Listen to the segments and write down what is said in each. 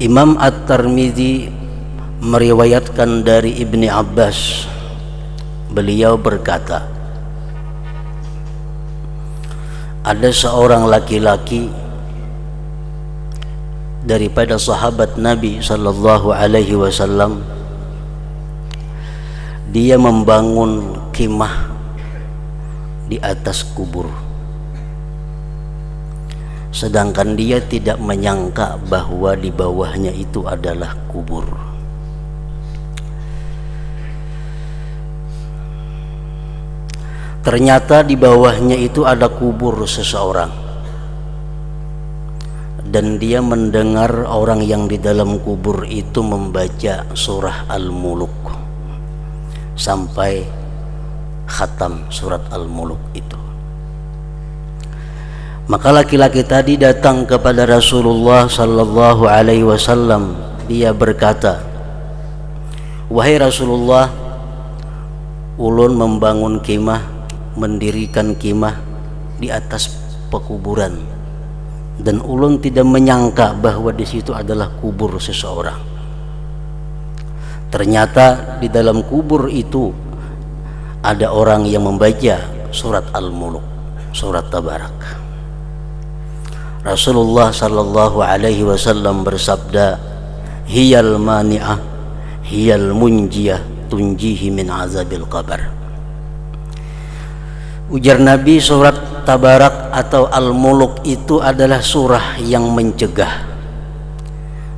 Imam At-Tirmidzi meriwayatkan dari Ibni Abbas, beliau berkata, ada seorang laki-laki daripada sahabat Nabi sallallahu alaihi wasallam, dia membangun khimah di atas kubur, sedangkan dia tidak menyangka bahwa di bawahnya itu adalah kubur. Ternyata di bawahnya itu ada kubur seseorang, dan dia mendengar orang yang di dalam kubur itu membaca surah Al-Muluk sampai khatam surat Al-Muluk itu. Maka laki-laki tadi datang kepada Rasulullah sallallahu alaihi wasallam. Dia berkata, wahai Rasulullah, ulun membangun khimah, mendirikan khimah di atas pekuburan, dan ulun tidak menyangka bahwa di situ adalah kubur seseorang. Ternyata di dalam kubur itu ada orang yang membaca surat Al-Muluk, surat Tabarak. Rasulullah sallallahu alaihi wasallam bersabda, hiyal mani'ah hiyal munjiyah tunjihi min azabil qabr. Ujar Nabi, surat Tabarak atau Al-Muluk itu adalah surah yang mencegah,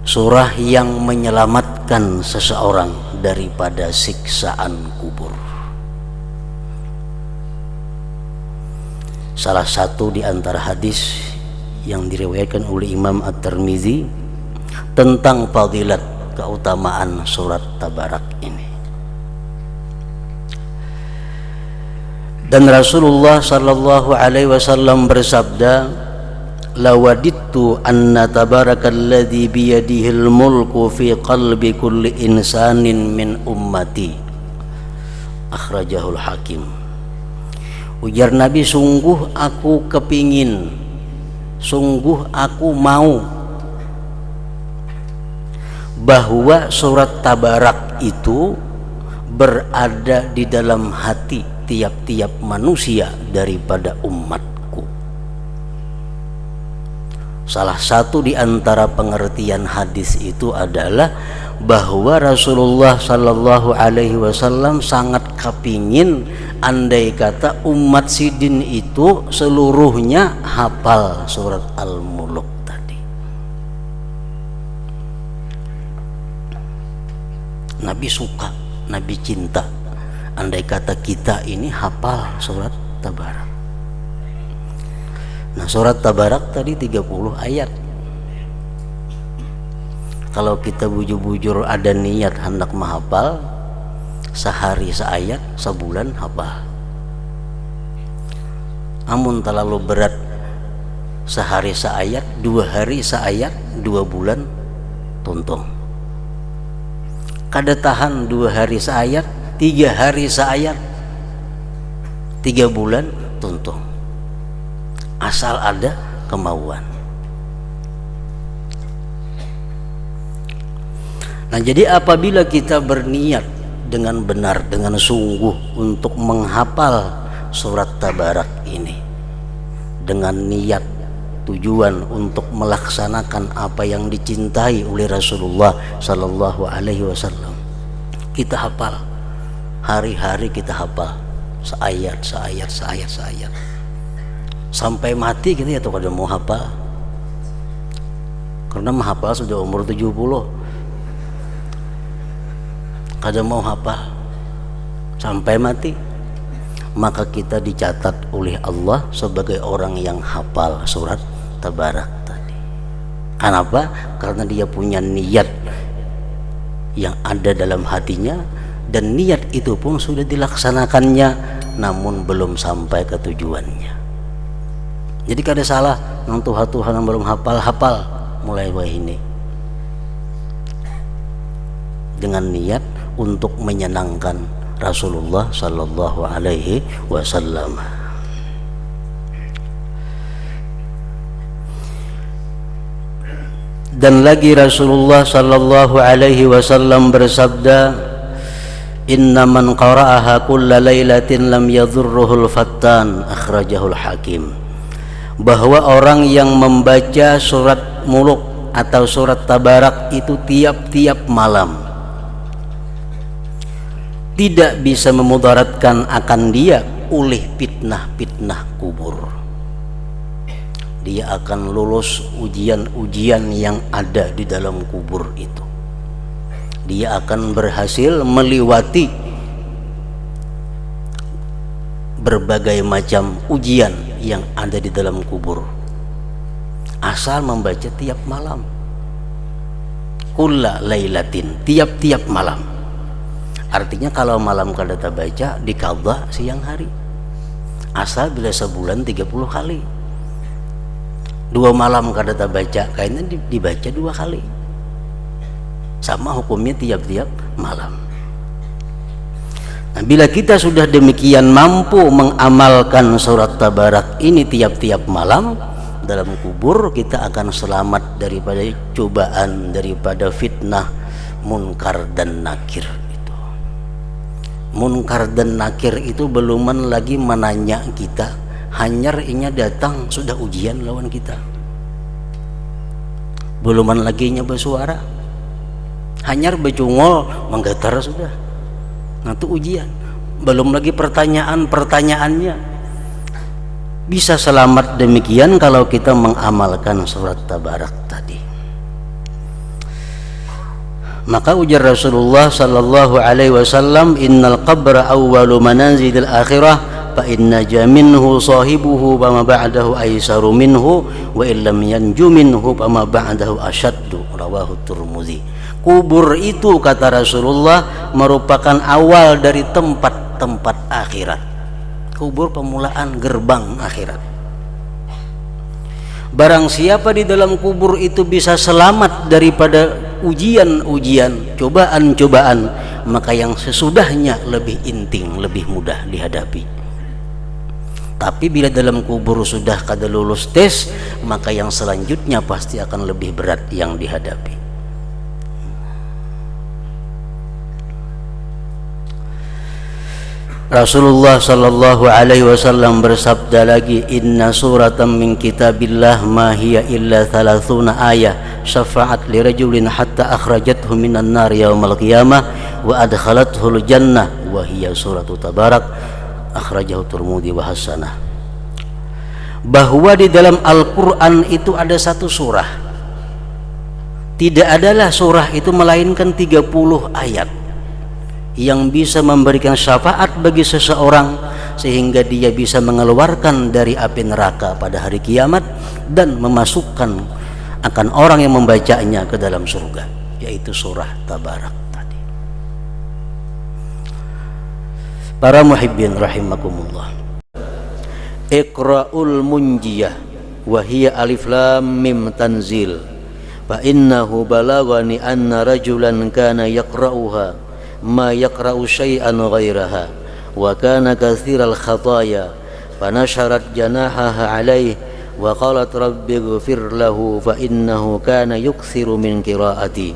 surah yang menyelamatkan seseorang daripada siksaan kubur. Salah satu di antara hadis yang diriwayatkan oleh Imam At-Tirmidzi tentang fadilat keutamaan surat Tabarak ini. Dan Rasulullah sallallahu alaihi wasallam bersabda, lawadittu anna tabarakalladzi biyadihil mulku fi qalbi kulli insanin min ummati, akhrajahul Hakim. Ujar Nabi, sungguh aku kepingin, sungguh aku mau bahwa surat Tabarak itu berada di dalam hati tiap-tiap manusia daripada umatku. Salah satu di antara pengertian hadis itu adalah bahwa Rasulullah sallallahu alaihi wasallam sangat kepingin andai kata umat sidin itu seluruhnya hafal surat Al-Muluk tadi. Nabi suka, Nabi cinta andai kata kita ini hafal surat Tabarak. Nah, surat Tabarak tadi 30 ayat. Kalau kita bujur-bujur ada niat hendak menghafal, sehari seayat, sebulan hafal. Amun terlalu berat, sehari seayat, 2 hari seayat, 2 bulan tuntung. Kada tahan 2 hari seayat, 3 hari seayat, 3 bulan tuntung, asal ada kemauan. Nah, jadi apabila kita berniat dengan benar, dengan sungguh untuk menghafal surat Tabarak ini, dengan niat tujuan untuk melaksanakan apa yang dicintai oleh Rasulullah sallallahu alaihi wasallam, kita hafal, hari-hari kita hafal seayat sampai mati kita ya tuh kada mau hafal, karena menghafal sudah umur 70, kada mau hafal sampai mati, maka kita dicatat oleh Allah sebagai orang yang hafal surat Tabarak tadi. Kenapa? Karena dia punya niat yang ada dalam hatinya, dan niat itu pun sudah dilaksanakannya namun belum sampai ke tujuannya. Jadi kada salah nang Tuhan yang belum hafal mulai ini dengan niat untuk menyenangkan Rasulullah sallallahu alaihi wasallam. Dan lagi Rasulullah sallallahu alaihi wasallam bersabda, "Inna man qara'aha kulla lailatin lam yadhurruhul fattan," akhrajahul Hakim. Bahwa orang yang membaca surat Muluk atau surat Tabarak itu tiap-tiap malam tidak bisa memudaratkan akan dia oleh fitnah-fitnah kubur. Dia akan lulus ujian-ujian yang ada di dalam kubur itu. Dia akan berhasil melewati berbagai macam ujian yang ada di dalam kubur, asal membaca tiap malam. Kulla lailatin, tiap-tiap malam. Artinya kalau malam kada baca diqadha siang hari, asal bila sebulan 30 kali. 2 malam kada baca, kayaknya dibaca 2 kali. Sama hukumnya tiap-tiap malam. Nah, bila kita sudah demikian mampu mengamalkan surat Tabarak ini tiap-tiap malam, dalam kubur kita akan selamat daripada cobaan, daripada fitnah munkar dan nakir itu. Munkar dan nakir itu beluman lagi menanya kita, hanyar inya datang sudah ujian lawan kita. Beluman lagi nya bersuara, hanyar becungol menggetar sudah. Nah itu ujian. Belum lagi pertanyaannya. Bisa selamat demikian kalau kita mengamalkan surat Tabarak tadi. Maka ujar Rasulullah sallallahu alaihi wasallam, "Innal qabra awwalu manazilil akhirah fa inna jaminhu sahibuhu wa ma ba'dahu aisaru minhu wa illam yanju minhu fa ma ba'dahu asyaddu." Rawahu Tirmidzi. Kubur itu, kata Rasulullah, merupakan awal dari tempat-tempat akhirat. Kubur permulaan gerbang akhirat. Barang siapa di dalam kubur itu bisa selamat daripada ujian-ujian, cobaan-cobaan, maka yang sesudahnya lebih inting, lebih mudah dihadapi. Tapi bila dalam kubur sudah kada lulus tes, maka yang selanjutnya pasti akan lebih berat yang dihadapi. Rasulullah sallallahu alaihi wasallam bersabda lagi, "Inna suratan min kitabillah ma hiya illa 30 ayah syafa'at li rajulin hatta akhrajathu minan nar yaumal qiyamah wa adkhalathu al-jannah wa hiya suratu Tabarak." Akhrajahu Tirmidzi wa hasanah. Bahwa di dalam Al-Qur'an itu ada satu surah. Tidak adalah surah itu melainkan 30 ayat yang bisa memberikan syafaat bagi seseorang sehingga dia bisa mengeluarkan dari api neraka pada hari kiamat dan memasukkan akan orang yang membacanya ke dalam surga, yaitu surah Tabarak tadi. Para muhibbin rahimakumullah, Iqra'ul munjiyah wa hiya alif lam mim tanzil fa innahu balagani anna rajulan kana yaqra'uha ma yaqra'u syai'an ghairaha wa kana katsiral khataya fanasharat janahaha alaihi wa qalat rabbighfir lahu fa innahu kana yukthiru min qiraati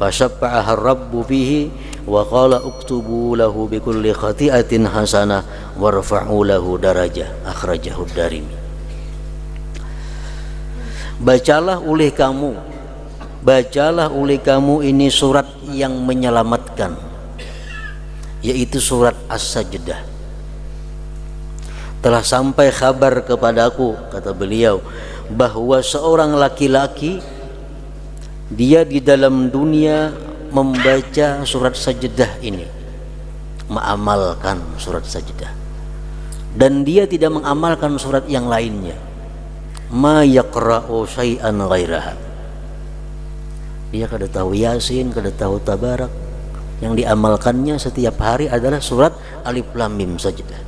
fashaffa'aha rabbu fihi wa qala uktubu lahu bikulli khati'atin hasanah warfa'u lahu darajah. Akhrajahu Darimi. Bacalah oleh kamu ini surat yang menyelamatkan, yaitu surat As-Sajdah. Telah sampai kabar kepadaku, kata beliau, bahwa seorang laki-laki dia di dalam dunia membaca surat Sajdah ini, mengamalkan surat Sajdah, dan dia tidak mengamalkan surat yang lainnya. Ma yaqra'u syai'an ghairaha. Dia kada tahu Yasin, kada tahu Tabarak. Yang diamalkannya setiap hari adalah surat Alif Lam Mim Sajdah.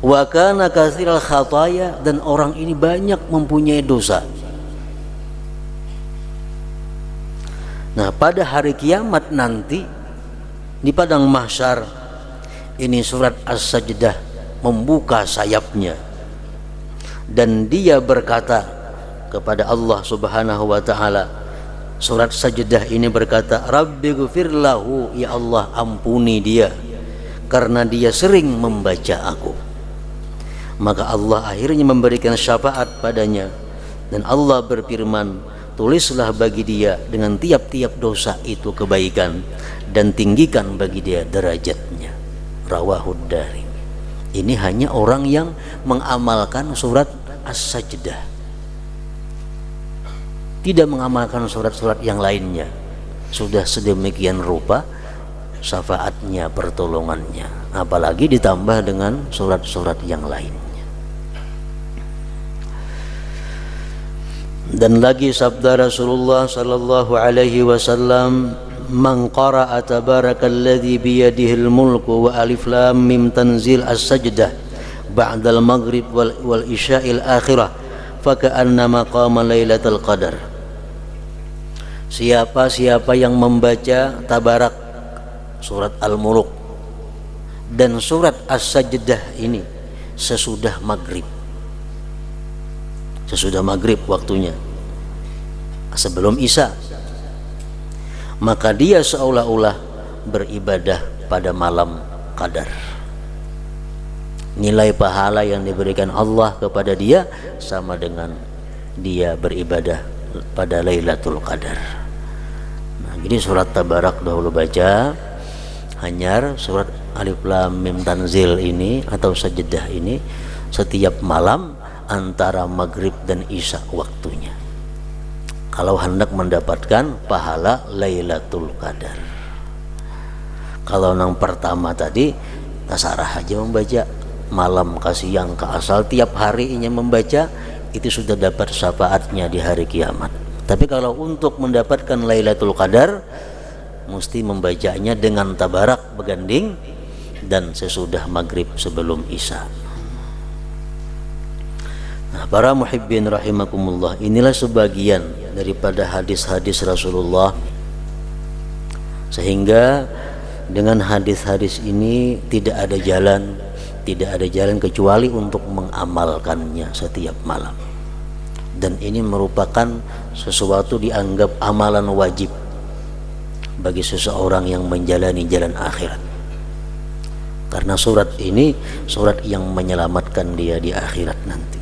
Wa kana katsiral khataya, dan orang ini banyak mempunyai dosa. Nah, pada hari kiamat nanti di padang mahsyar ini surat As-Sajdah membuka sayapnya dan dia berkata, kepada Allah Subhanahu wa taala. Surat Sajdah ini berkata, Rabbighfir lahu, ya Allah ampuni dia karena dia sering membaca aku. Maka Allah akhirnya memberikan syafaat padanya, dan Allah berfirman, tulislah bagi dia dengan tiap-tiap dosa itu kebaikan, dan tinggikan bagi dia derajatnya. Rawahud Darimi. Ini hanya orang yang mengamalkan surat As-Sajdah, tidak mengamalkan surat-surat yang lainnya. Sudah sedemikian rupa syafaatnya, pertolongannya, apalagi ditambah dengan surat-surat yang lainnya. Dan lagi sabda Rasulullah sallallahu alaihi wasallam, man qara'a tabarakalladzi biyadihil mulku wa alif lam mim tanzil as-sajdah ba'dal maghrib wal isya'il akhirah faka'annama qama lailatul qadar. Siapa yang membaca tabarak, surat Al-Mulk dan surat As-Sajdah ini sesudah maghrib waktunya, sebelum isya, maka dia seolah-olah beribadah pada malam qadar. Nilai pahala yang diberikan Allah kepada dia sama dengan dia beribadah pada Lailatul Qadar. Nah, jadi surat Tabarak dahulu baca, hanyar surat Alif Lam Mim Tanzil ini atau Sajdah ini setiap malam antara maghrib dan isya waktunya, kalau hendak mendapatkan pahala Lailatul Qadar. Kalau yang pertama tadi tasarah aja membaca, malam ke siang ke asal tiap harinya membaca, itu sudah dapat syafaatnya di hari kiamat. Tapi kalau untuk mendapatkan Lailatul Qadar mesti membacanya dengan tabarak beganding dan sesudah maghrib sebelum isya. Nah, para muhibbin rahimakumullah, inilah sebagian daripada hadis-hadis Rasulullah, sehingga dengan hadis-hadis ini tidak ada jalan kecuali untuk mengamalkannya setiap malam. Dan ini merupakan sesuatu dianggap amalan wajib bagi seseorang yang menjalani jalan akhirat, karena surat ini surat yang menyelamatkan dia di akhirat nanti.